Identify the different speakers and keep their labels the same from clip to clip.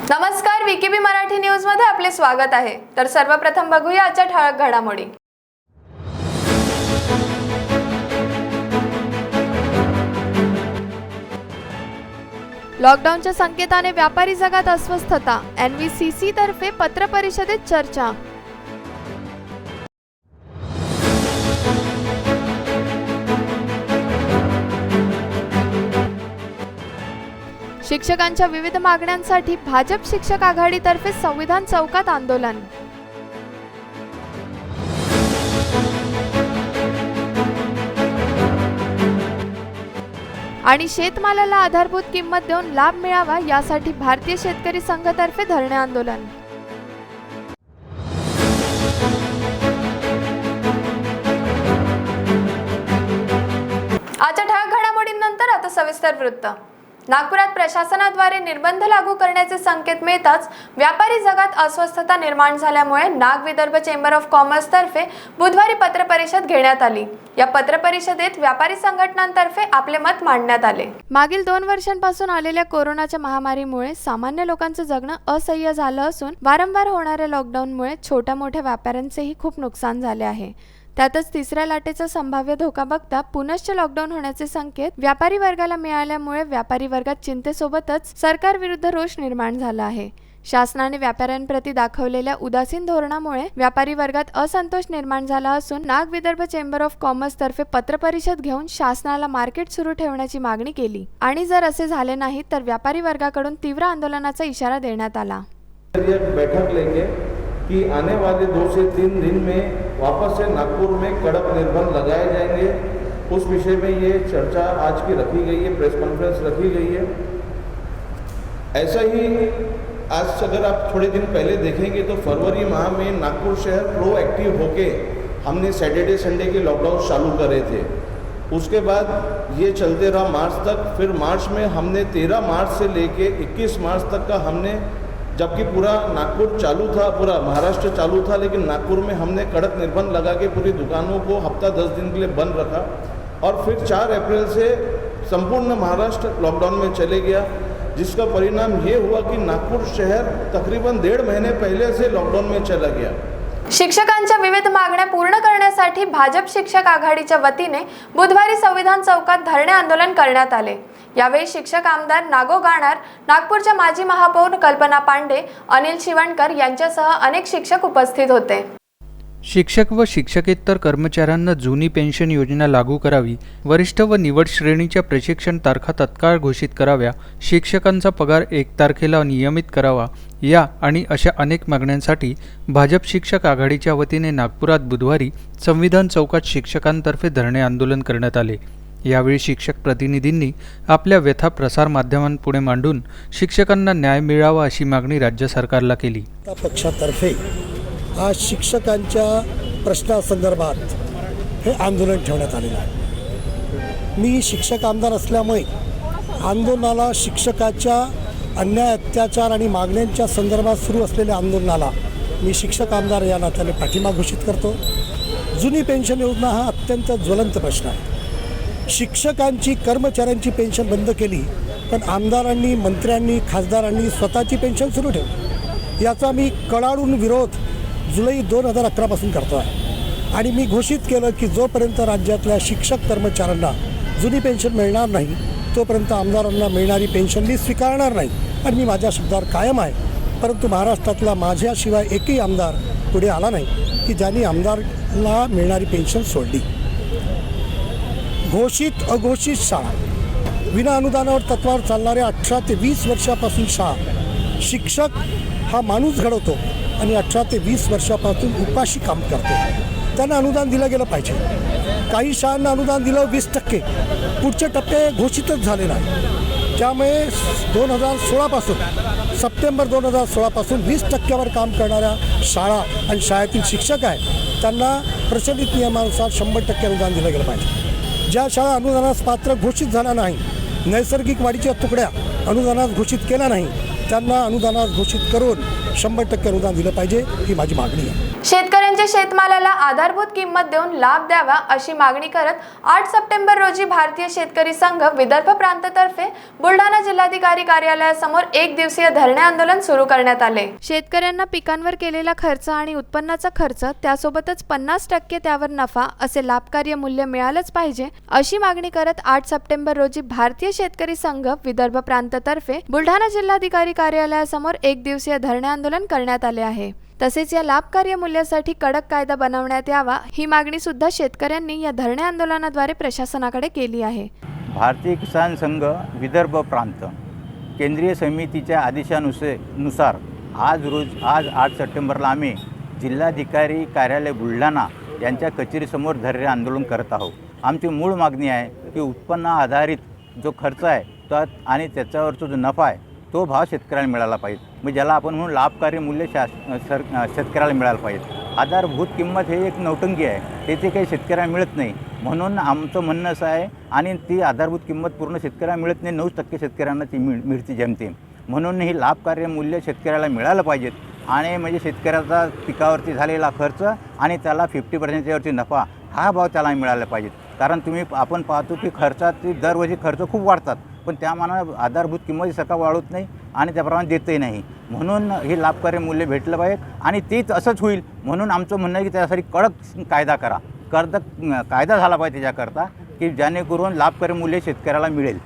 Speaker 1: नमस्कार, VKB Marathi news मध्ये आपले स्वागत आहे। तर सर्वप्रथम बघूया आजच्या ठळक घडामोडी। लॉकडाऊनच्या संकेताने व्यापारी जगात अस्वस्थता, NVCC तर्फे पत्र परिषदेत चर्चा। शिक्षकांच्या विविध मागण्यांसाठी भाजप शिक्षक आघाडीतर्फे संविधान चौकात आंदोलन। आणि शेतमालाला आधारभूत किंमत देऊन लाभ मिळावा यासाठी भारतीय शेतकरी संघातर्फे धरणे आंदोलन। आजच्या ठळक घडामोडींनंतर आता सविस्तर वृत्त। नागपुरात प्रशासनाद्वारे निर्बंध लागू करण्याचे संकेत मिळताच व्यापारी जगात अस्वस्थता निर्माण झाल्यामुळे Nag Vidarbha chamber of commerce तर्फे बुधवारी पत्र परिषद घेण्यात आली। या पत्र परिषदेत व्यापारी संघटनांतर्फे आपले मत मांडण्यात आले। मागील 2 वर्षांपासून आलेल्या कोरोनाच्या महामारीमुळे सामान्य लोकांचं जगणं असह्य झालं असून वारंवार होणाऱ्या लॉकडाऊनमुळे छोट्या मोठ्या व्यापाऱ्यांचेही खूप नुकसान झाले आहे। त्यातच तिसऱ्या लाटेचा संभाव्य धोका बघता पुनश्च लॉकडाऊन होण्याचे संकेत व्यापारी वर्गाला मिळाल्यामुळे व्यापारी वर्गात चिंतेसोबतच सरकार विरुद्ध रोष निर्माण झाला आहे। शासनाने व्यापाऱ्यांप्रती दाखवलेल्या उदासीन धोरणामुळे व्यापारी वर्गात असंतोष निर्माण झाला असून Nag Vidarbha chamber of commerce तर्फे पत्र परिषद घेऊन शासनाला मार्केट सुरू ठेवण्याची मागणी केली आणि जर असे झाले नाही तर व्यापारी वर्गाकडून तीव्र आंदोलनाचा इशारा देण्यात आला।
Speaker 2: बैठक लेंगे कि आने वाले 2 से 3 दिन में वापस से नागपुर में कड़क निर्बंध लगाए जाएंगे। उस विषय में ये चर्चा आज की रखी गई है, प्रेस कॉन्फ्रेंस रखी गई है। ऐसा ही आज अगर आप थोड़े दिन पहले देखेंगे तो फरवरी माह में नागपुर शहर प्रोएक्टिव होके हमने सैटरडे संडे के लॉकडाउन चालू करे थे। उसके बाद ये चलते रहा मार्च तक। फिर मार्च में हमने 13 मार्च से लेके 21 मार्च तक का हमने, जबकि पूरा नागपुर चालू था, पूरा महाराष्ट्र चालू था, लेकिन नागपुर में हमने कड़क निर्बंध लगा के पूरी दुकानों को हफ्ता 10 दिन के लिए बंद रखा। और फिर 4 अप्रैल से संपूर्ण महाराष्ट्र लॉकडाउन में चले गया, जिसका परिणाम ये हुआ कि नागपुर शहर तकरीबन 1.5 महीने पहले से लॉकडाउन में चला गया।
Speaker 1: शिक्षकांच्या विविध मागण्या पूर्ण करण्यासाठी भाजप शिक्षक आघाडीच्या वतीने बुधवारी संविधान चौकात धरणे आंदोलन करण्यात आले। यावेळी शिक्षक आमदार नागो गाणार, नागपूरच्या माजी महापौर कल्पना पांडे, अनिल शिवणकर यांच्यासह अनेक शिक्षक उपस्थित होते।
Speaker 3: शिक्षक व शिक्षकेतर कर्मचाऱ्यांना जुनी पेन्शन योजना लागू करावी, वरिष्ठ व निवड श्रेणीच्या प्रशिक्षण तारखा तत्काळ घोषित कराव्या, शिक्षकांचा पगार 1 तारखेला नियमित करावा, या आणि अशा अनेक मागण्यांसाठी भाजप शिक्षक आघाडीच्या वतीने नागपुरात बुधवारी संविधान चौकात शिक्षकांतर्फे धरणे आंदोलन करण्यात आले। यावेळी शिक्षक प्रतिनिधींनी आपल्या व्यथा प्रसार माध्यमांपुढे मांडून शिक्षकांना न्याय मिळावा अशी मागणी राज्य सरकारला केली।
Speaker 4: पक्षातर्फे आज शिक्षकांच्या प्रश्नासंदर्भात हे आंदोलन ठेवण्यात आलेलं आहे। मी शिक्षक आमदार असल्यामुळे आंदोलनाला, शिक्षकाच्या अन्याय, अत्याचार आणि मागण्यांच्या संदर्भात सुरू असलेल्या आंदोलनाला मी शिक्षक आमदार या नात्याने पाठिंबा घोषित करतो। जुनी पेन्शन योजना हा अत्यंत ज्वलंत प्रश्न आहे। शिक्षकांची, कर्मचाऱ्यांची पेन्शन बंद केली, पण आमदारांनी, मंत्र्यांनी, खासदारांनी स्वतःची पेन्शन सुरू ठेवली। याचा मी कडाडून विरोध जुलै 2011 पासून करतो आहे आणि मी घोषित केलं की जोपर्यंत राज्यातल्या शिक्षक कर्मचाऱ्यांना जुनी पेन्शन मिळणार नाही तोपर्यंत आमदारांना मिळणारी पेन्शन मी स्वीकारणार नाही आणि मी माझ्या शब्दावर कायम आहे। परंतु महाराष्ट्रातला माझ्याशिवाय एकही आमदार पुढे आला नाही की ज्यांनी आमदारला मिळणारी पेन्शन सोडली। घोषित अघोषित शाळा, विना अनुदानावर तत्वावर चालणाऱ्या 18 ते 20 वर्षापासून शाळा, शिक्षक हा माणूस घडवतो आणि 18 ते 20 वर्षापासून उपाशी काम करतो, त्यांना अनुदान दिलं गेलं पाहिजे। काही शाळांना अनुदान दिलं 20%, पुढचे टप्पे घोषितच झाले नाही। त्यामुळे 2016 पासून, सप्टेंबर 2016 पासून 20%वर काम करणाऱ्या शाळा आणि शाळेतील शिक्षक आहेत त्यांना प्रचलित नियमानुसार 100% अनुदान दिलं गेलं पाहिजे। ज्या शाळा अनुदानास पात्र घोषित झाल्या नाही, नैसर्गिक वाढीच्या तुकड्या अनुदानास घोषित केल्या नाही, त्यांना अनुदानास घोषित करून 100% अनुदान दिलं पाहिजे, ही माझी मागणी आहे।
Speaker 1: शेतकऱ्यांचे शेतीच्या शेतमालाला आधारभूत किंमत देऊन लाभ द्यावा अशी मागणी करत 8 सप्टेंबर रोजी भारतीय शेतकरी संघ विदर्भ प्रांततर्फे बुलढाणा जिल्हाधिकारी कार्यालयासमोर एक दिवसीय धरणे आंदोलन सुरू करण्यात आले। शेतकऱ्यांना पिकांवर केलेला खर्च आणि उत्पन्नाचा खर्च त्यासोबतच 50% त्यावर नफा असे लाभकारी मूल्य मिळालंच पाहिजे अशी मागणी करत 8 सप्टेंबर रोजी भारतीय शेतकरी संघ विदर्भ प्रांततर्फे बुलढाणा जिल्हाधिकारी कार्यालयासमोर एक दिवसीय धरणे आंदोलन करण्यात आले आहे। तसेच या लाभकार्य मूल्यासाठी कडक कायदा बनवण्यात यावा ही मागणी सुद्धा शेतकऱ्यांनी या धरणे आंदोलनाद्वारे प्रशासनाकडे केली आहे।
Speaker 5: भारतीय किसान संघ विदर्भ प्रांत केंद्रीय समितीच्या आदेशानुसार आज 8 सप्टेंबरला आम्ही जिल्हाधिकारी कार्यालय बुलढाणा यांच्या कचेरीसमोर धरणे आंदोलन करत आहोत। आमची मूळ मागणी आहे की उत्पन्न आधारित जो खर्च आहे तो आणि त्याच्यावरचा जो नफा आहे तो भाव शेतकऱ्याला मिळाला पाहिजे, म्हणजे ज्याला आपण म्हणून लाभकारी मूल्य शेतकऱ्याला मिळालं पाहिजे। आधारभूत किंमत हे एक नौटंकी आहे, ते काही शेतकऱ्याला मिळत नाही, म्हणून आमचं म्हणणं असं आहे आणि ती आधारभूत किंमत पूर्ण शेतकऱ्याला मिळत नाही, 9% शेतकऱ्यांना ती मिळते जमते, म्हणून ही लाभकारी मूल्य शेतकऱ्याला मिळालं पाहिजेत आणि म्हणजे शेतकऱ्याचा पिकावरती झालेला खर्च आणि त्याला 50%वरती नफा हा भाव त्याला मिळाला पाहिजे। कारण आपण पाहतो की खर्चात दरवर्षी खर्च खूप वाढतात, पण त्या मानाने आधारभूत किंमत सरकार वाढवत नाही आणि त्याप्रमाणे देतही नाही, म्हणून हे लाभकारी मूल्य भेटलं पाहिजे आणि तेच असंच होईल म्हणून आमचं म्हणणं आहे की त्यासाठी कडक कायदा करा, कायदा झाला पाहिजे त्याच्याकरता की जेणेकरून लाभकारी मूल्य शेतकऱ्याला मिळेल।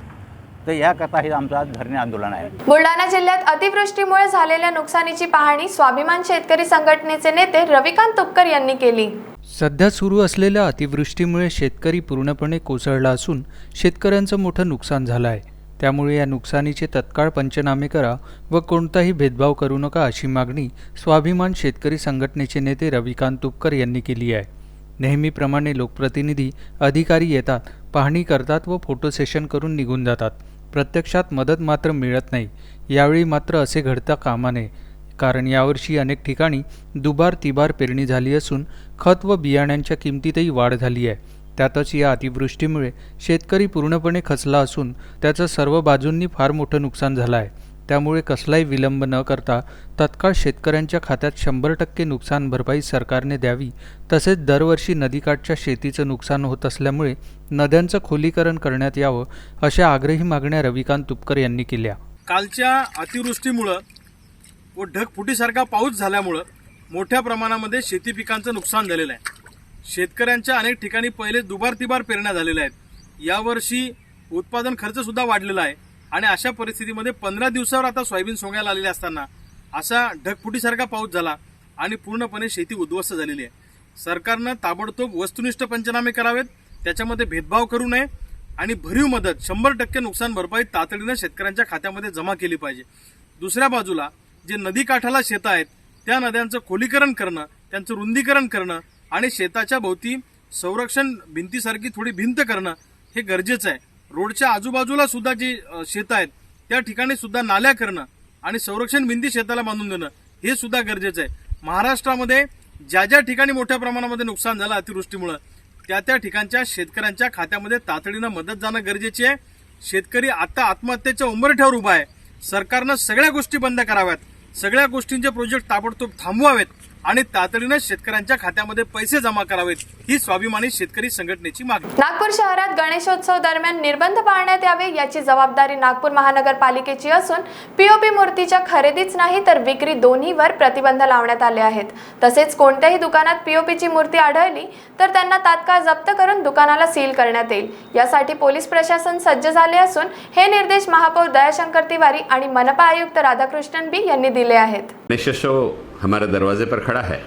Speaker 5: तर याकरता हे आमचं आज धरणे आंदोलन आहे।
Speaker 1: बुलढाणा जिल्ह्यात अतिवृष्टीमुळे झालेल्या नुकसानीची पाहणी स्वाभिमान शेतकरी संघटनेचे नेते रविकांत तुपकर यांनी केली।
Speaker 3: सध्या सुरू असलेल्या अतिवृष्टीमुळे शेतकरी पूर्णपणे कोसळला असून शेतकऱ्यांचं मोठं नुकसान झालं आहे। त्यामुळे या नुकसानीचे तत्काळ पंचनामे करा व कोणताही भेदभाव करू नका अशी मागणी स्वाभिमान शेतकरी संघटनेचे नेते रविकांत तुपकर यांनी केली आहे। नेहमीप्रमाणे लोकप्रतिनिधी अधिकारी येतात, पाहणी करतात व फोटो सेशन करून निघून जातात, प्रत्यक्षात मदत मात्र मिळत नाही। यावेळी मात्र असे घडता कामा नये, कारण यावर्षी अनेक ठिकाणी दुबार तिबार पेरणी झाली असून खत व बियाण्यांच्या किमतीतही वाढ झाली आहे। त्यातच या अतिवृष्टीमुळे शेतकरी पूर्णपणे खचला असून त्याचं सर्व बाजूंनी फार मोठं नुकसान झालं आहे। त्यामुळे कसलाही विलंब न करता तत्काळ शेतकऱ्यांच्या खात्यात 100% नुकसान भरपाई सरकारने द्यावी। तसेच दरवर्षी नदीकाठच्या शेतीचं नुकसान होत असल्यामुळे नद्यांचं खोलीकरण करण्यात यावं अशा आग्रही मागण्या रविकांत तुपकर यांनी केल्या।
Speaker 6: कालच्या अतिवृष्टीमुळं व ढगफुटीसारखा पाऊस झाल्यामुळं मोठ्या प्रमाणामध्ये शेती पिकांचं नुकसान झालेलं आहे। शेतकऱ्यांच्या अनेक ठिकाणी पहिले दुबार तिबार पेरण्या झालेल्या आहेत। यावर्षी उत्पादन खर्च सुद्धा वाढलेला आहे आणि अशा परिस्थितीमध्ये 15 दिवसावर आता सोयाबीन सोंगायला आलेली असताना असा ढगफुटीसारखा पाऊस झाला आणि पूर्णपणे शेती उद्ध्वस्त झालेली आहे। सरकारनं ताबडतोब वस्तुनिष्ठ पंचनामे करावेत, त्याच्यामध्ये भेदभाव करू नये आणि भरीव मदत 100% नुकसान भरपाई तातडीनं शेतकऱ्यांच्या खात्यामध्ये जमा केली पाहिजे। दुसऱ्या बाजूला जे नदीकाठाला शेतं आहेत त्या नद्यांचं खोलीकरण करणं, त्यांचं रुंदीकरण करणं आणि शेताच्या भोवती संरक्षण भिंतीसारखी थोडी भिंत करणं हे गरजेचं आहे। रोडच्या आजूबाजूला सुद्धा जी शेतं आहेत त्या ठिकाणी सुद्धा नाल्या करणं आणि संरक्षण भिंती शेताला बांधून देणं हे सुद्धा गरजेचं आहे। महाराष्ट्रामध्ये ज्या ज्या ठिकाणी मोठ्या प्रमाणामध्ये नुकसान झालं अतिवृष्टीमुळे त्या ठिकाणच्या शेतकऱ्यांच्या खात्यामध्ये तातडीनं मदत जाणं गरजेची आहे। शेतकरी आता आत्महत्येच्या उंबरठ्यावर उभा आहे। सरकारनं सगळ्या गोष्टी बंद कराव्यात, सगळ्या गोष्टींचे प्रोजेक्ट ताबडतोब थांबवावेत आणि तातडीनं शेतकऱ्यांच्या खात्यामध्ये पैसे जमा करावेत ही स्वाभिमानी शेतकरी संघटनेची मागणी।
Speaker 1: नागपूर शहरात गणेशोत्सव दरम्यान निर्बंध पाळण्यात यावे याची जबाबदारी नागपूर महानगरपालिकेची असून पीओपी मूर्तीच्या खरेदीच नाही तर विक्री दोन्हीवर प्रतिबंध लावण्यात आले आहेत। तसेच कोणत्याही दुकानात पीओपीची मूर्ती आढळली तर त्यांना तात्काळ जप्त करून दुकानाला सील करण्यात येईल। यासाठी पोलीस प्रशासन सज्ज झाले असून हे निर्देश महापौर दयाशंकर तिवारी आणि मनपा आयुक्त राधाकृष्णन बी यांनी दिले आहेत।
Speaker 7: गणेशोत्सव हमारे दरवाजे पर खड़ा है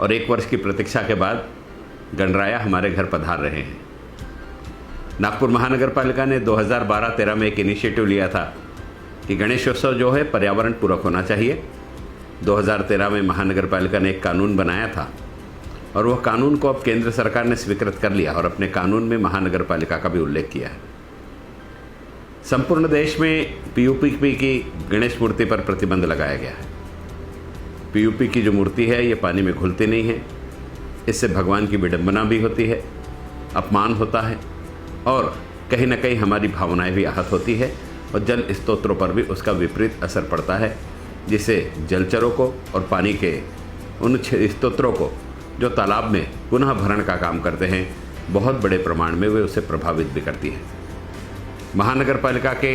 Speaker 7: और 1 वर्ष की प्रतीक्षा के बाद गणराया हमारे घर पधार रहे हैं। नागपुर महानगर पालिका ने 2012-13 में एक इनिशिएटिव लिया था कि गणेशोत्सव जो है पर्यावरण पूरक होना चाहिए। 2013 में महानगर पालिका ने एक कानून बनाया था और वह कानून को अब केंद्र सरकार ने स्वीकृत कर लिया और अपने कानून में महानगर पालिका का भी उल्लेख किया है। संपूर्ण देश में पीओपी की गणेश मूर्ति पर प्रतिबंध लगाया गया है। पीओपी की जो मूर्ति है ये पानी में घुलती नहीं है, इससे भगवान की विडंबना भी होती है, अपमान होता है और कहीं ना कहीं हमारी भावनाएं भी आहत होती है और जल स्रोतों पर भी उसका विपरीत असर पड़ता है, जिससे जलचरों को और पानी के उन स्रोतों को जो तालाब में पुनः भरण का काम करते हैं, बहुत बड़े प्रमाण में वे उसे प्रभावित भी करती है। महानगर पालिका के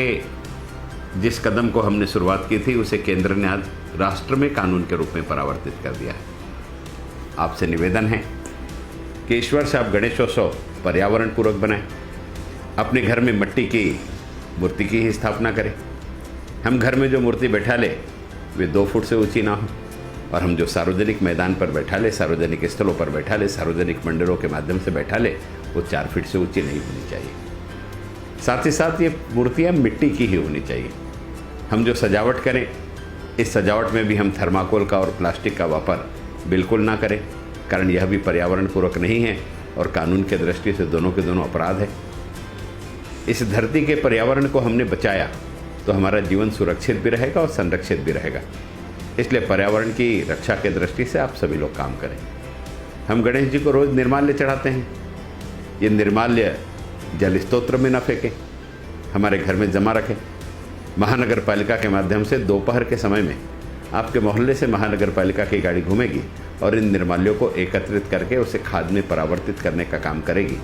Speaker 7: जिस कदम को हमने शुरुआत की थी, उसे केंद्र ने आज राष्ट्र में कानून के रूप में परावर्तित कर दिया है। आपसे निवेदन है कि इस वर्ष आप गणेशोत्सव पर्यावरण पूर्वक बनाएं। अपने घर में मिट्टी की मूर्ति की ही स्थापना करें। हम घर में जो मूर्ति बैठा ले वे 2 फुट से ऊंची ना हो, और हम जो सार्वजनिक मैदान पर बैठा ले, सार्वजनिक स्थलों पर बैठा ले, सार्वजनिक मंदिरों के माध्यम से बैठा ले, वो 4 फीट से ऊंची नहीं होनी चाहिए। साथ ही साथ ये मूर्तियाँ मिट्टी की ही होनी चाहिए। हम जो सजावट करें, इस सजावट में भी हम थर्माकोल का और प्लास्टिक का वापर बिल्कुल ना करें, कारण यह भी पर्यावरण पूर्वक नहीं है और कानून के दृष्टि से दोनों के दोनों अपराध है। इस धरती के पर्यावरण को हमने बचाया तो हमारा जीवन सुरक्षित भी रहेगा और संरक्षित भी रहेगा। इसलिए पर्यावरण की रक्षा के दृष्टि से आप सभी लोग काम करें। हम गणेश जी को रोज़ निर्माल्य चढ़ाते हैं। ये निर्माल्य जल स्तोत्र में न फेंकें, हमारे घर में जमा रखें। महानगर पालिका के माध्यम से दोपहर के समय में आपके मोहल्ले से महानगर पालिका की गाड़ी घूमेगी और इन निर्माल्यों को एकत्रित करके उसे खाद में परावर्तित करने का काम करेगी।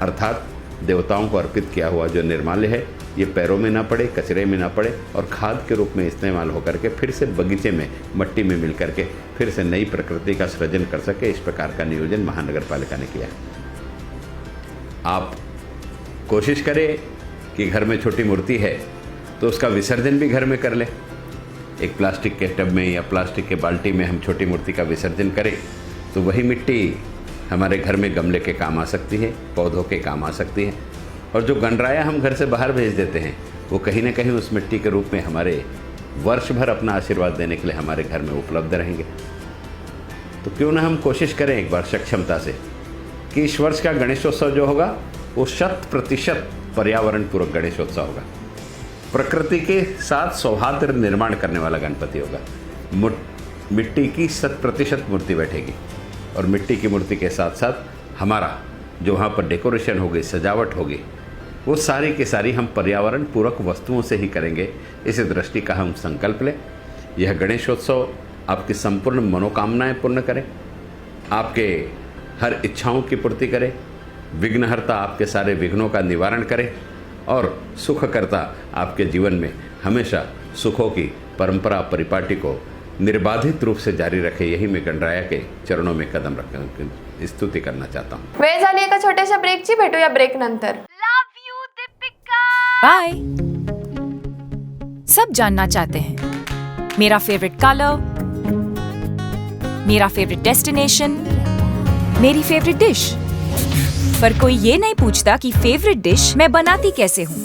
Speaker 7: अर्थात देवताओं को अर्पित किया हुआ जो निर्माल्य है, ये पैरों में ना पड़े, कचरे में ना पड़े और खाद के रूप में इस्तेमाल होकर के फिर से बगीचे में मट्टी में मिल करके फिर से नई प्रकृति का सृजन कर सके। इस प्रकार का नियोजन महानगर पालिका ने किया। आप कोशिश करें कि घर में छोटी मूर्ति है तो उसका विसर्जन भी घर में कर ले। एक प्लास्टिक के टब में या प्लास्टिक के बाल्टी में हम छोटी मूर्ति का विसर्जन करें तो वही मिट्टी हमारे घर में गमले के काम आ सकती है, पौधों के काम आ सकती है। और जो गणराया हम घर से बाहर भेज देते हैं, वो कहीं ना कहीं उस मिट्टी के रूप में हमारे वर्ष भर अपना आशीर्वाद देने के लिए हमारे घर में उपलब्ध रहेंगे। तो क्यों ना हम कोशिश करें एक बार सक्षमता से कि इस वर्ष का गणेशोत्सव जो होगा वो 100% पर्यावरण पूर्वक गणेशोत्सव होगा। प्रकृति के साथ सौहार्द निर्माण करने वाला गणपति होगा। मिट्टी की 100% मूर्ति बैठेगी और मिट्टी की मूर्ति के साथ साथ हमारा जो वहाँ पर डेकोरेशन होगी, सजावट होगी, वो सारी की सारी हम पर्यावरण पूरक वस्तुओं से ही करेंगे। इस दृष्टि का हम संकल्प लें। यह गणेशोत्सव आपकी संपूर्ण मनोकामनाएं पूर्ण करे, आपके हर इच्छाओं की पूर्ति करे, विघ्नहर्ता आपके सारे विघ्नों का निवारण करे और सुखकर्ता आपके जीवन में हमेशा सुखों की परंपरा परिपाटी को निर्बाधित रूप से जारी रखे। यही मैं गणराया के चरणों में कदम रखकर स्तुति करना चाहता हूँ।
Speaker 1: वेळ झाली एका छोट्याशा ब्रेकची, भेटूया ब्रेक नंतर।
Speaker 8: बाय। सब जानना चाहते हैं मेरा फेवरेट कलर, मेरा फेवरेट डेस्टिनेशन, मेरी फेवरेट डिश, पर कोई ये नहीं पूछता कि फेवरेट डिश मैं बनाती कैसे हूँ।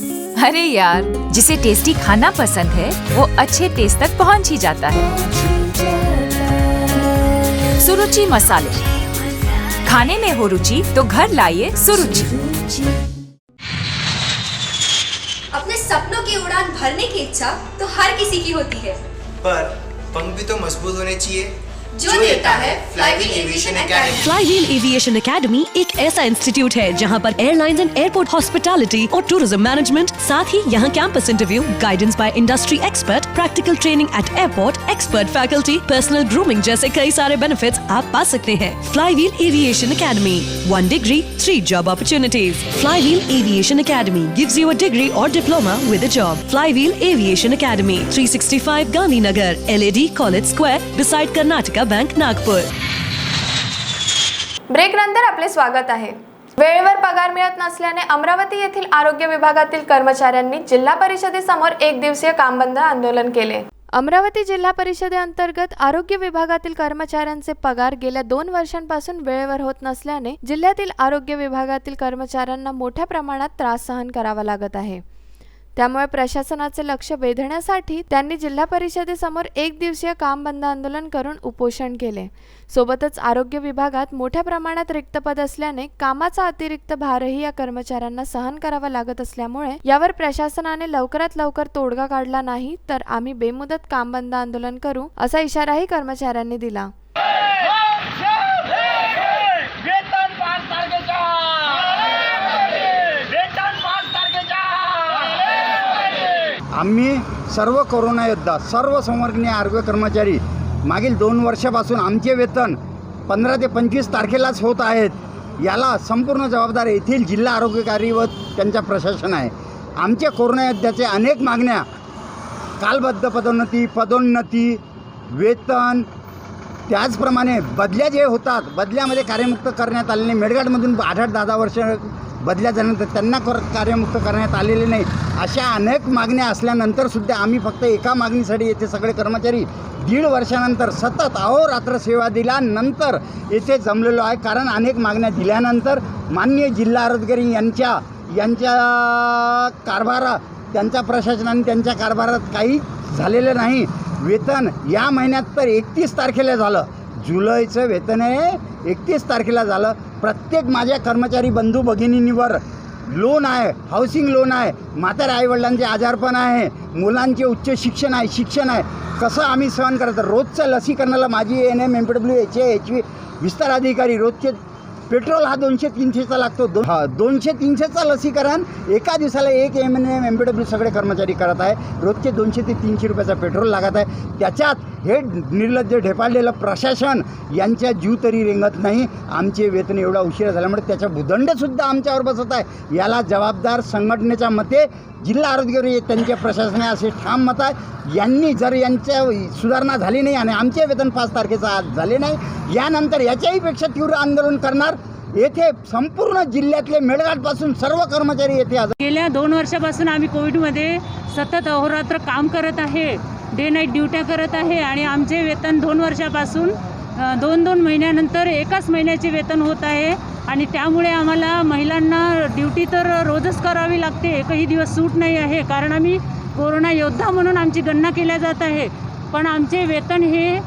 Speaker 8: अरे यार, जिसे टेस्टी खाना पसंद है वो अच्छे टेस्ट तक पहुँच ही जाता है। सुरुचि मसाले, खाने में हो रुचि तो घर लाइए सुरुचि।
Speaker 9: अपने सपनों की उड़ान भरने की इच्छा तो हर किसी की होती है,
Speaker 10: पर पंख भी तो मजबूत होने चाहिए
Speaker 9: जो देता है Flywheel Aviation Academy.
Speaker 11: Flywheel Aviation Academy एक ऐसा इंस्टीट्यूट है जहां पर एयरलाइंस एंड एयरपोर्ट हॉस्पिटैलिटी और टूरिज्म मैनेजमेंट, साथ ही यहां campus interview, guidance by industry expert, practical training at airport, expert faculty, personal grooming जैसे कई सारे बेनिफिट्स आप पा सकते हैं। Flywheel Aviation Academy, 1 degree 3 job opportunities. Flywheel Aviation Academy gives you a degree और diploma with a job. Flywheel Aviation academy, 365 Gandhinagar, LAD college square, beside Karnataka bank, Nagpur.
Speaker 1: Break नंतर आपले स्वागत आहे। वेळेवर पगार मिळत नसल्याने अमरावती येथील आरोग्य विभागातील कर्मचाऱ्यांनी जिल्हा परिषदेसमोर 1 दिवसीय काम बंद आंदोलन केले। अमरावती जिल्हा परिषदेअंतर्गत आरोग्य विभागातील कर्मचाऱ्यांचे पगार गेल्या 2 वर्षांपासून वेळेवर होत नसल्याने जिल्ह्यातील आरोग्य विभागातील कर्मचाऱ्यांना मोठ्या प्रमाणात त्रास सहन करावा लागत आहे। त्यामुळे प्रशासनाचे लक्ष वेधण्यासाठी त्यांनी जिल्हा परिषदेसमोर 1 दिवसीय काम बंद आंदोलन करून उपोषण केले। सोबतच आरोग्य विभागात मोठ्या प्रमाणात रिक्त पद असल्याने कामाचा अतिरिक्त भारही या कर्मचाऱ्यांना सहन करावा लागत असल्यामुळे यावर प्रशासनाने लवकरात लवकर तोडगा काढला नाही तर आम्ही बेमुदत काम बंद आंदोलन करू असा इशाराही कर्मचाऱ्यांनी दिला।
Speaker 12: आम्ही सर्व कोरोना योद्धा, सर्व संवर्गीय आरोग्य कर्मचारी मागील 2 वर्षापासून आमचे वेतन
Speaker 5: 15 ते 25 तारखेलाच होत आहेत, याला संपूर्ण जबाबदार येथील जिल्हा आरोग्यकारी व त्यांच्या प्रशासन आहे. आमच्या कोरोना योद्ध्याचे अनेक मागण्या, कालबद्ध पदोन्नती, वेतन, त्याचप्रमाणे बदल्या जे होतात, बदल्यामध्ये कार्यमुक्त करण्यात आलेले, मेळघाटमधून 8-10 वर्ष बदल्या झाल्यानंतर त्यांना कार्यमुक्त करण्यात आलेले नाही, अशा अनेक मागण्या असल्यानंतरसुद्धा आम्ही फक्त एका मागणीसाठी येथे सगळे कर्मचारी 1.5 वर्षानंतर सतत अहोरात्र सेवा दिल्यानंतर येथे जमलेलो आहे. कारण अनेक मागण्या दिल्यानंतर माननीय जिल्हा आरोग्यकारी यांच्या कारभारात, त्यांच्या प्रशासनाने त्यांच्या कारभारात काही झालेलं नाही. वेतन या महिन्यात तर 31 तारखेला झालं, जुलैचं वेतन आहे 31 तारखेला झालं. प्रत्येक माझ्या कर्मचारी बंधू भगिनींवर लोन आहे, हाऊसिंग लोन आहे, म्हाताऱ्या आईवडिलांचे आजारपण आहे, मुलांचे उच्च शिक्षण आहे. कसं आम्ही सहन करायचं? रोजचं लसीकरणाला माझी NM MPW HV विस्तार अधिकारी रोजचे पेट्रोल हा 200-300चा लागतो. 200-300चा लसीकरण एका दिवसाला एक NM MPW सगळे कर्मचारी करत आहे. रोजचे 200 ते 300 रुपयाचा पेट्रोल लागत आहे. त्याच्यात हे निर्लज्ज ढेपाळलेलं प्रशासन यांच्या जीव तरी रेंगत नाही. आमचे वेतन एवढा उशिरा झाल्यामुळे त्याचा भूदंडसुद्धा आमच्यावर बसत आहे. याला जबाबदार संघटनेच्या मते जिल्हा आरोग्य त्यांच्या प्रशासनाने असे ठाम मत आहे. यांनी जर यांच्या सुधारणा झाली नाही आणि आमचे वेतन 5 तारखेचा आज झाले नाही, यानंतर याच्याही पेक्षा तीव्र आंदोलन करणार. येथे संपूर्ण जिल्ह्यातले मेळघाटपासून सर्व कर्मचारी येथे हजर.
Speaker 12: गेल्या 2 वर्षापासून आम्ही कोविडमध्ये सतत अहोरात्र काम करत आहे, डे नाईट ड्युट्या करत आहे आणि आमचे वेतन 2 वर्षापासून 2-2 महिन्यानंतर एकाच महिन्याचे वेतन होत आहे. आणि त्यामुळे आम्हाला महिलांना ड्युटी तर रोजच करावी लागते, एकही दिवस सूट नाही आहे. कारण आम्ही कोरोना योद्धा म्हणून आमची गणना केल्या जात आहे. पण आमचे वेतन हे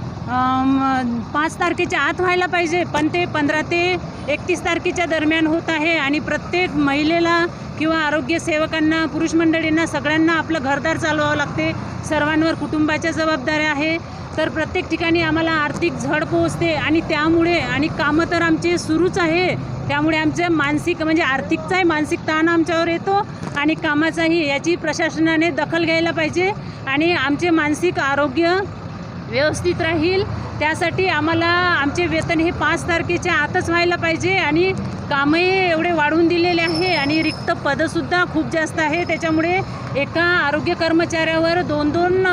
Speaker 12: 5 तारखेच्या आत व्हायला पाहिजे, पण ते 15 ते 31 तारखेच्या दरम्यान होत आहे. आणि प्रत्येक महिलेला किंवा आरोग्य सेवकांना, पुरुष मंडळींना, सगळ्यांना आपलं घरदार चालवावं लागते. सर्वांवर कुटुंबाच्या जबाबदाऱ्या आहे. तर प्रत्येक ठिकाणी आम्हाला आर्थिक झड पोहोचते आणि त्यामुळे, आणि कामं तर आमचे सुरूच आहे, त्यामुळे आमचं मानसिक म्हणजे आर्थिकचाही मानसिक ताण आमच्यावर येतो आणि कामाचाही. याची प्रशासनाने दखल घ्यायला पाहिजे आणि आमचे मानसिक आरोग्य व्यवस्थित राहील त्यासाठी आम्हाला आमचे वेतन हे 5 तारखेच्या आतच व्हायला पाहिजे. आणि कामही एवढे वाढवून दिलेले आहे आणि रिक्त पदंसुद्धा खूप जास्त आहे. त्याच्यामुळे एका आरोग्य कर्मचाऱ्यावर 2-2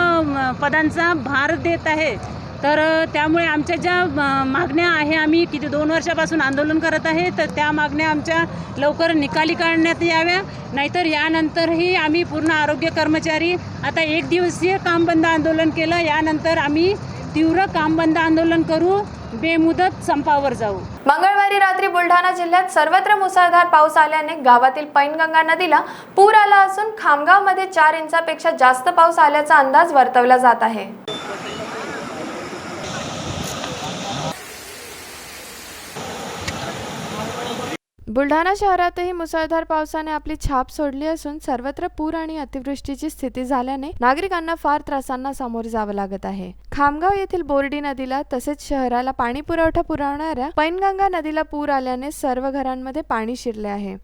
Speaker 12: पदांचा भार देत आहे. तर त्यामुळे आमच्या ज्या मागण्या आहे, आम्ही किती 2 वर्षापासून आंदोलन करत आहे, तर त्या मागण्या आमच्या लवकर निकाली काढण्यात याव्या. नाहीतर यानंतरही आम्ही पूर्ण आरोग्य कर्मचारी आता 1 दिवसीय काम बंद आंदोलन केलं, यानंतर आम्ही तीव्र काम बंद आंदोलन करू, बेमुदत संपावर जाऊ.
Speaker 1: मंगळवारी रात्री बुलढाणा जिल्ह्यात सर्वत्र मुसळधार पाऊस आल्याने गावातील पैनगंगा नदीला पूर आला असून खामगावमध्ये 4 इंचापेक्षा जास्त पाऊस आल्याचा अंदाज वर्तवला जात आहे. बुलढाणा शहरातही मुसळधार पावसाने आपली छाप सोडली असून सर्वत्र पूर आणि अतिवृष्टीची स्थिती झाल्याने नागरिकांना फार त्रासांना सामोरे जावं लागत आहे. खामगाव येथील बोर्डी नदीला तसेच शहराला पाणी पुरवठा पुरवणाऱ्या पैनगंगा नदीला पूर आल्याने सर्व घरांमध्ये पाणी शिरले आहे.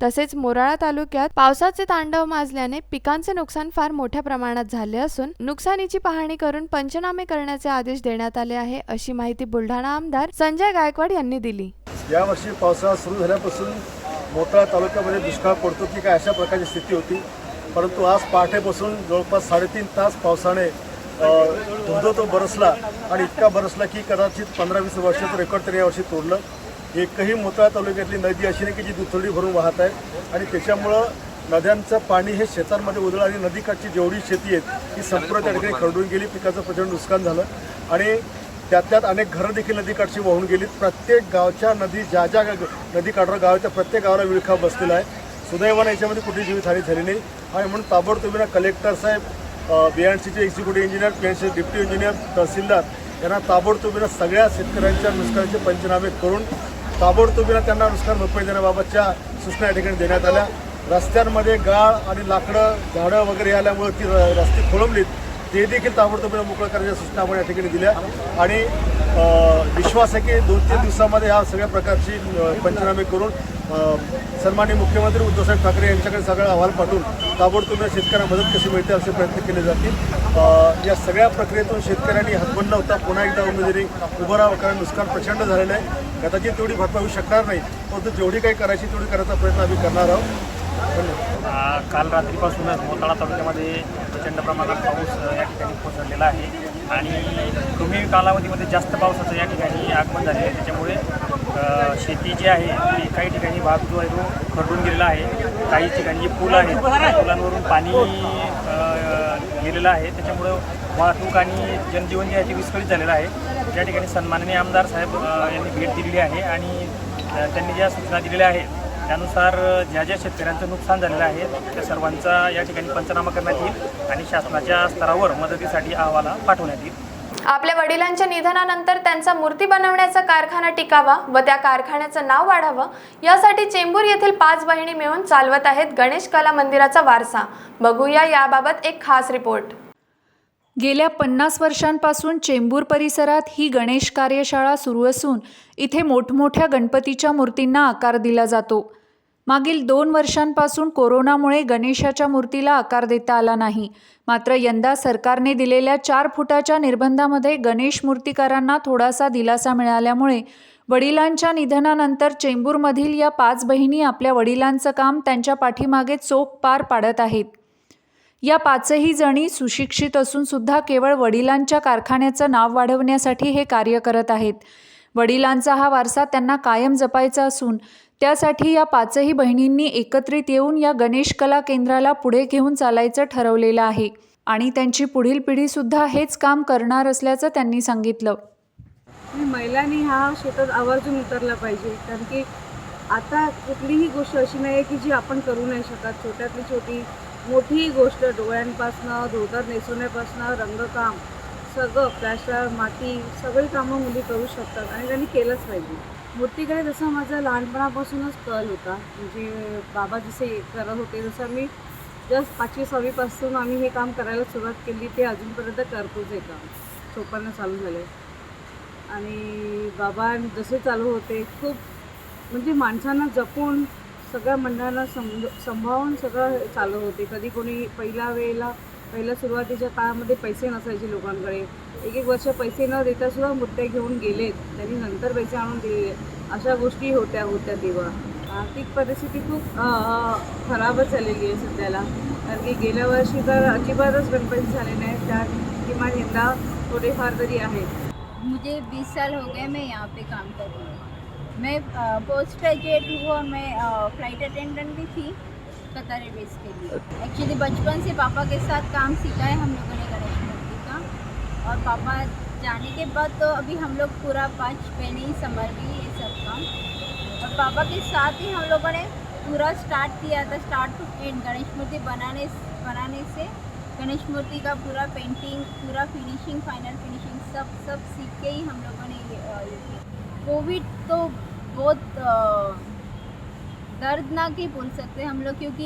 Speaker 1: तसेच मोराळा तालुक्यात पावसाचे तांडव माजल्याने पिकांचे नुकसान फार मोठ्या प्रमाणात झाले असून नुकसानीची पाहणी करून पंचनामे करण्याचे आदेश देण्यात आले आहे, अशी माहिती बुलढाणा आमदार संजय गायकवाड यांनी दिली.
Speaker 13: यावर्षी पावसाळा सुरू झाल्यापासून मोताळा तालुक्यामध्ये दुष्काळ पडतो की काय अशा प्रकारची स्थिती होती. परंतु आज पहाटेपासून जवळपास 3.5 तास पावसाने धोधो बरसला आणि इतका बरसला की कदाचित 15-20 वर्षाचं रेकॉर्ड तरी यावर्षी तोडलं. एकही मोताळा तालुक्यातली नदी अशी नाही की जी दुथडी भरून वाहत आहे आणि त्याच्यामुळं नद्यांचं पाणी हे शेतांमध्ये उधळलं आणि नदीकाठची जेवढी शेती आहेत ती संपूर्ण त्या ठिकाणी खरडून गेली. पिकाचं प्रचंड नुकसान झालं आणि त्यात अनेक घरं देखील नदीकाठची वाहून गेलीत. प्रत्येक गावच्या ज्या नदीकाठावर गाव त्या प्रत्येक गावाला विळखा बसलेला आहे. सुदैवाने याच्यामध्ये कुठली जीवितहानी झाली नाही आणि म्हणून ताबडतोबीनं कलेक्टर साहेब, BNCचे executive engineer, PNC deputy engineer, तहसीलदार यांना ताबडतोबीनं सगळ्या शेतकऱ्यांच्या नुकसानीचे पंचनामे करून ताबडतोबीनं त्यांना नुकसान भरपाई देण्याबाबतच्या सूचना या ठिकाणी देण्यात आल्या. रस्त्यांमध्ये गाळ आणि लाकडं, झाडं वगैरे आल्यामुळे ती रस्ते खोळंबलीत, ते देखील ताबडतोबीनं मोकळं करण्याच्या सूचना आपण या ठिकाणी दिल्या आणि विश्वास आहे की 2-3 दिवसामध्ये या सगळ्या प्रकारची पंचनामे करून सन्माननीय मुख्यमंत्री उद्धवसाहेब ठाकरे यांच्याकडे सगळा अहवाल पाठवून ताबडतोब शेतकऱ्यांना मदत कशी मिळते असे प्रयत्न केले जातील. या सगळ्या प्रक्रियेतून शेतकऱ्यांनी हातबंड होता पुन्हा एकदा उमेदवारी उभं राहावं, कारण नुकसान प्रचंड झालेलं आहे. कदाचित तेवढी भरपाई होऊ शकणार नाही, परंतु जेवढी काही करायची तेवढी करायचा प्रयत्न आम्ही करणार आहोत. धन्यवाद.
Speaker 14: काल रात्रीपासूनच मोताळा तालुक्यामध्ये प्रचंड प्रमाणात पाऊस या ठिकाणी कोसळलेला आहे आणि कमी कालावधीमध्ये जास्त पावसाचं या ठिकाणी आगमन झाले आहे. त्याच्यामुळे शेती जी आहे ती काही ठिकाणी भाग जो आहे तो खरडून गेलेला आहे. काही ठिकाणी जे पूल आहेत पुलांवरून पाणी गेलेलं आहे. त्याच्यामुळं वाहतूक आणि जनजीवन जे आहे ते विस्कळीत झालेलं आहे. त्या ठिकाणी सन्माननीय आमदार साहेब यांनी भेट दिलेली आहे आणि त्यांनी ज्या सूचना दिलेल्या आहेत त्यानुसार ज्या ज्या शेतकऱ्यांचं नुकसान झालेलं आहे त्या सर्वांचा या ठिकाणी पंचनामा करण्यात येईल आणि शासनाच्या स्तरावर मदतीसाठी अहवाल पाठवण्यात येईल.
Speaker 1: आपल्या वडिलांच्या निधनानंतर त्यांचा मूर्ती बनवण्याचा कारखाना टिकावा व त्या कारखान्याचं नाव वाढावं यासाठी चेंबूर येथील 5 बहिणी मिळून चालवत आहेत गणेश कला मंदिराचा वारसा. बघूया याबाबत एक खास रिपोर्ट.
Speaker 15: गेल्या 50 वर्षांपासून चेंबूर परिसरात ही गणेश कार्यशाळा सुरू असून इथे मोठमोठ्या गणपतीच्या मूर्तींना आकार दिला जातो. मागील 2 वर्षांपासून कोरोनामुळे गणेशाच्या मूर्तीला आकार देता आला नाही. मात्र यंदा सरकारने दिलेल्या 4 फुटाच्या निर्बंधामध्ये गणेश मूर्तिकारांना थोडासा दिलासा मिळाल्यामुळे वडिलांच्या निधनानंतर चेंबूरमधील या 5 बहिणी आपल्या वडिलांचं काम त्यांच्या पाठीमागे चोख पार पाडत आहेत. या 5ही जणी सुशिक्षित असून सुद्धा केवळ वडिलांच्या कारखान्याचं नाव वाढवण्यासाठी हे कार्य करत आहेत. वडिलांचा हा वारसा त्यांना कायम जपायचा असून त्यासाठी या 5ही बहिणींनी एकत्रित येऊन या गणेश कला केंद्राला पुढे घेऊन चालायचं ठरवलेलं आहे आणि त्यांची पुढील पिढीसुद्धा हेच काम करणार असल्याचं त्यांनी सांगितलं.
Speaker 12: महिलांनी हा क्षेत्रात आवर्जून उतरला पाहिजे, कारण की आता कुठलीही गोष्ट अशी नाही आहे की जी आपण करू नाही शकत. छोट्यातली छोटी मोठी गोष्ट डोळ्यांपासनं धोतर नेसवण्यापासनं रंगकाम सगळं प्लॅस्टर माती सगळी कामं मुली करू शकतात आणि त्यांनी केलंच पाहिजे. मूर्तीकडे जसं माझा लहानपणापासूनच कल होता, म्हणजे बाबा जसे करत होते तसं मी जस्ट 5वी-6वी पासून आम्ही हे काम करायला सुरुवात केली. ते अजूनपर्यंत करतोच हे काम. 54 चालू झाले आणि बाबा जसे चालू होते खूप म्हणजे माणसांना जपून सगळ्या मंडळांना सांभाळून सगळं चालू होते. कधी कोणी पहिल्या सुरुवातीच्या काळामध्ये पैसे नसायचे लोकांकडे. 1-1 वर्ष पैसे न देता सुद्धा मूर्त्या घेऊन गेलेत, त्यांनी नंतर पैसे आणून दिले. अशा गोष्टी होत्या तेव्हा. आर्थिक परिस्थिती खूप खराबच झालेली आहे सध्याला, कारण की गेल्या वर्षी तर अजिबातच गणपती झाले नाही. त्या किमान यंदा थोडेफार तरी आहेत.
Speaker 16: मुझे 20 साल हो गए मैं यहाँ पे काम कर रही हूँ. मैं पोस्ट ग्रेजुएट हूँ और मैं फ्लाइट अटेंडेंट भी थी कतर एयरवेज के लिए. एक्चुअली बचपन से पापा के साथ काम सीखा है हम लोगों ने गणेश मूर्ति का, और पापा जाने के बाद तो अभी हम लोग पूरा 5 बहनें संभाल रही ये सब काम. और पापा के साथ ही हम लोगों ने पूरा स्टार्ट किया था, स्टार्ट टू एंड. गणेश मूर्ति बनाने से गणेश मूर्ति का पूरा पेंटिंग, पूरा फिनिशिंग, फाइनल फिनिशिंग सब सीख के ही हम लोगों ने ये किया. कोविड तो बहुत दर्दनाक ही बोल सकते हैं हम लोग, क्योंकि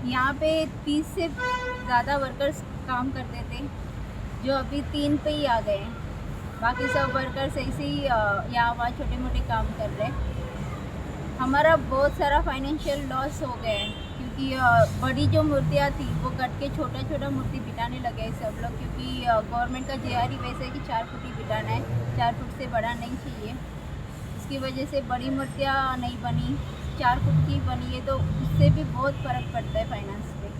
Speaker 16: यहाँ पे 30 से ज़्यादा वर्कर्स काम करते थे जो अभी 3 पे ही आ गए हैं. बाकी सब वर्कर्स ऐसे ही यहाँ वहाँ छोटे मोटे काम कर रहे हैं. हमारा बहुत सारा फाइनेंशियल लॉस हो गया है, क्योंकि बड़ी जो मूर्तियाँ थी वो कट के छोटा मूर्ति बिठाने लगे सब लोग, क्योंकि गवर्नमेंट का JRE वैसे है कि 4 फुट ही बिठाना है, 4 फुट से बड़ा नहीं चाहिए. इसकी वजह से बड़ी मूर्तियाँ नहीं बनी, 4 फुट की बनी है, तो उससे भी बहुत फ़र्क पड़ता है फाइनेंस पे.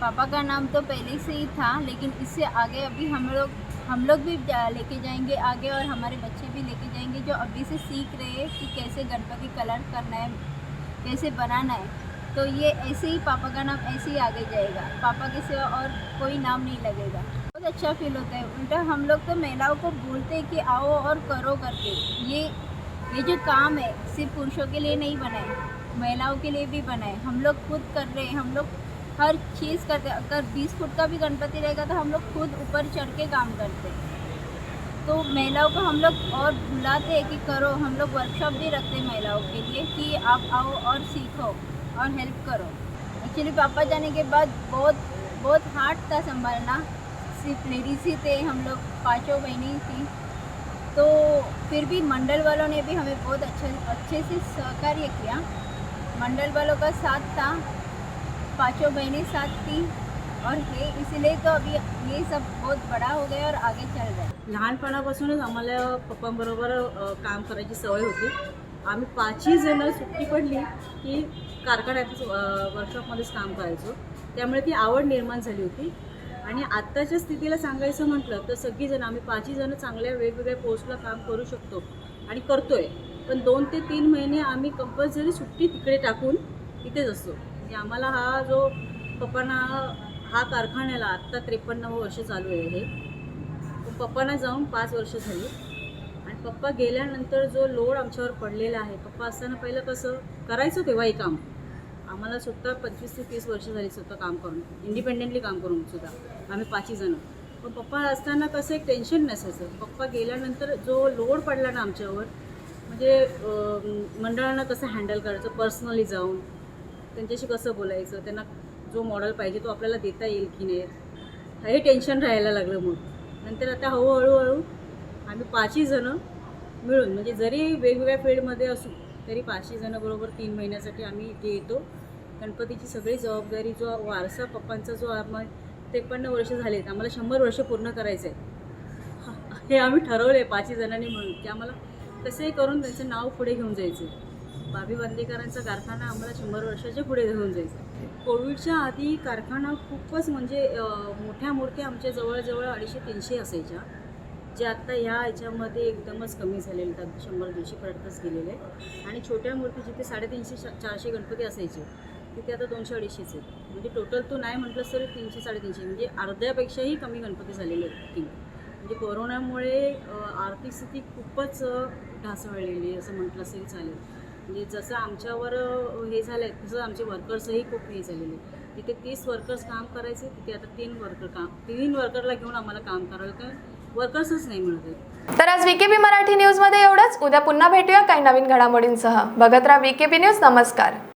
Speaker 16: पापा का नाम तो पहले से ही था, लेकिन इससे आगे अभी हम लोग भी लेके जाएंगे आगे, और हमारे बच्चे भी लेके जाएंगे जो अभी से सीख रहे हैं कि कैसे गणपति कलर करना है, कैसे बनाना है. तो ये ऐसे ही पापा का नाम ऐसे ही आगे जाएगा. पापा के सिवा और कोई नाम नहीं लगेगा. बहुत अच्छा फील होता है. उल्टा हम लोग तो महिलाओं को बोलते हैं कि आओ और करो करके. ये जो काम है सिर्फ पुरुषों के लिए नहीं बना है, महिलाओं के लिए भी बना है. हम लोग खुद कर रहे हैं, हम लोग हर चीज़ करते हैं. अगर 20 फुट का भी गणपति रहेगा तो हम लोग खुद ऊपर चढ़ के काम करते हैं. तो महिलाओं को हम लोग और बुलाते हैं कि करो. हम लोग वर्कशॉप भी रखते हैं महिलाओं के लिए कि आप आओ और सीखो और हेल्प करो. एक्चुअली पापा जाने के बाद बहुत हार्ड था संभालना. सिर्फ लेडीज़ ही थे, हम लोग 5 बहनें थी. तो फिर भी मंडल वालों ने भी हमें बहुत अच्छे से सहकार्य किया. मंडल वालों का साथ था, 5 बहनें साथ थी और हे इसीलिए तो अभी ये सब बहुत बड़ा हो गया और आगे चल रहा है।
Speaker 12: लहानपणापासूनच आम्हाला पप्पांबरोबर काम करायची सवय होती. आम्ही 5ही जण सुट्टी पडली की कारखान्यात वर्कशॉपमध्येच काम करायचो. त्यामुळे ती आवड निर्माण झाली होती. आणि आत्ताच्या स्थितीला सांगायचं म्हटलं तर सगळीजण आम्ही 5ही जण चांगल्या वेगवेगळ्या पोस्टला काम करू शकतो आणि करतोय. पण 2 ते 3 महिने आम्ही कंपल्सरी सुट्टी तिकडे टाकून इथेच असतो. म्हणजे आम्हाला हा जो पप्पांना हा कारखान्याला आत्ता 53 वर्ष चालू आहे हे. पप्पांना जाऊन 5 वर्ष झाली आणि पप्पा गेल्यानंतर जो लोड आमच्यावर पडलेला आहे, पप्पा असताना पहिलं कसं करायचं तेव्हाही काम. आम्हाला स्वतः 25 ते 30 वर्ष झाली स्वतः काम करून, इंडिपेंडेंटली काम करून सुद्धा आम्ही 5ही जण. पण पप्पा असताना कसं एक टेन्शन नसायचं. पप्पा गेल्यानंतर जो लोड पडला ना आमच्यावर, म्हणजे मंडळांना कसं हँडल करायचं, पर्सनली जाऊन त्यांच्याशी कसं बोलायचं, त्यांना जो मॉडेल पाहिजे तो आपल्याला देता येईल की नाही, हे टेन्शन राहायला लागलं. मग नंतर आता हळूहळू आम्ही 5ही जणं मिळून, म्हणजे जरी वेगवेगळ्या फील्डमध्ये असू तरी 5ही जणं बरोबर 3 महिन्यासाठी आम्ही इथे येतो. गणपतीची सगळी जबाबदारी, जो वारसा पप्पांचा जो आम्हाला 53 वर्ष झालेत, आम्हाला 100 वर्ष पूर्ण करायचं आहे. हे आम्ही ठरवलं आहे 5ही जणांनी मिळून की आम्हाला कसंही करून त्यांचं नाव पुढे घेऊन जायचं. बाबी बांदेकरांचा कारखाना आम्हाला 100 वर्षाच्या पुढे घेऊन जायचं. कोविडच्या आधी कारखाना खूपच म्हणजे मोठ्या मूर्त्या आमच्या जवळजवळ 250-300 असायच्या, जे आत्ता ह्या ह्याच्यामध्ये एकदमच कमी झालेले आहेत. 100-200पर्यंतच गेलेले. आणि छोट्या मूर्ती जिथे 350-400 गणपती असायचे तिथे आता 200-250 आहेत. म्हणजे टोटल तो नाही म्हटलं तरी 300-350, म्हणजे अर्ध्यापेक्षाही कमी गणपती झालेले आहेत. म्हणजे कोरोनामुळे आर्थिक स्थिती खूपच ढासळलेली असं म्हटलं तरी चालेल. म्हणजे जसं आमच्यावर हे झालं आहे तसं आमचे वर्कर्सही खूप हे झालेले. तिथे 30 वर्कर्स काम करायचे, तिथे आता 3 वर्करला घेऊन आम्हाला काम करावं, कारण वर्कर्सच नाही मिळत आहेत.
Speaker 1: तर आज VKB मराठी न्यूजमध्ये एवढंच. उद्या पुन्हा भेटूया काही नवीन घडामोडींसह. बघत राहा VKB न्यूज. नमस्कार.